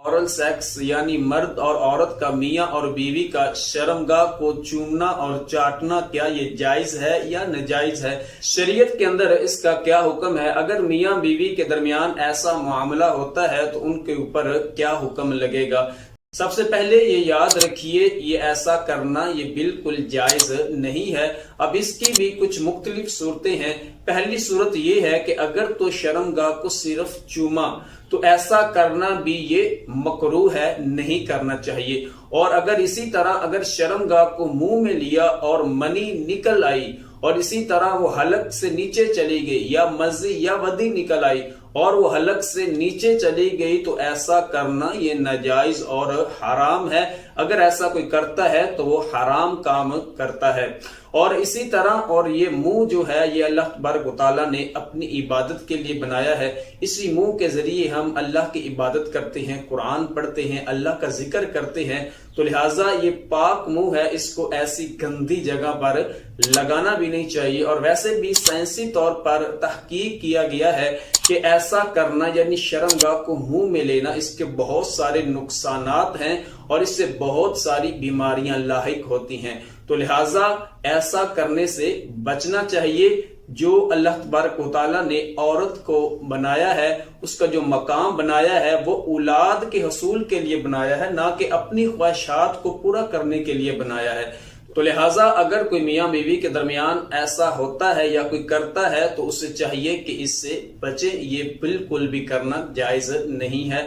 औरल sex यानी मर्द और औरत का मियां और बीवी का शर्मगाह को चूमना और चाटना, क्या ये जायज है या नाजायज है? शरीयत के अंदर इसका क्या हुक्म है? अगर मियां बीवी के दरमियान ऐसा मामला होता है तो उनके ऊपर क्या हुक्म लगेगा? सबसे पहले ये याद रखिए, ये ऐसा करना ये बिल्कुल जायज नहीं है। अब इसकी भी कुछ मुख्तलिफ सूरतें हैं। पहली सूरत ये है कि अगर तो शर्मगाह को सिर्फ चूमा तो ऐसा करना भी ये मकरूह है, नहीं करना चाहिए। और अगर इसी तरह अगर शर्मगाह को मुंह में लिया और मनी निकल आई और इसी तरह वो हलक से नीचे चली गई या मज़ी या वदी निकल आई और वो हलक से नीचे चली गई तो ऐसा करना ये नाजायज और हराम है। अगर ऐसा कोई करता है तो वो हराम काम करता है। और इसी तरह और ये मुंह जो है ये अल्लाह तबारक व तआला ने अपनी इबादत के लिए बनाया है। इसी मुंह के जरिए हम अल्लाह की इबादत करते हैं, कुरान पढ़ते हैं, अल्लाह का जिक्र करते हैं। तो लिहाजा ये पाक मुंह है, इसको ऐसी गंदी जगह पर लगाना भी नहीं चाहिए। और वैसे भी साइंसी तौर पर तहकीक किया गया है कि ऐसा करना यानी शर्मगाह को मुंह में लेना, इसके बहुत सारे नुकसानात हैं और इससे बहुत सारी बीमारियां लाहिक होती हैं। तो लिहाजा ऐसा करने से बचना चाहिए। जो अल्लाह तबारक व तआला ने औरत को बनाया है, उसका जो मकाम बनाया है वो औलाद के हसूल के लिए बनाया है, ना कि अपनी ख्वाहिशात को पूरा करने के लिए बनाया है। तो लिहाजा अगर कोई मियां बीवी के दरमियान ऐसा होता है या कोई करता है तो उसे चाहिए कि इससे बचे। ये बिल्कुल भी करना जायज नहीं है।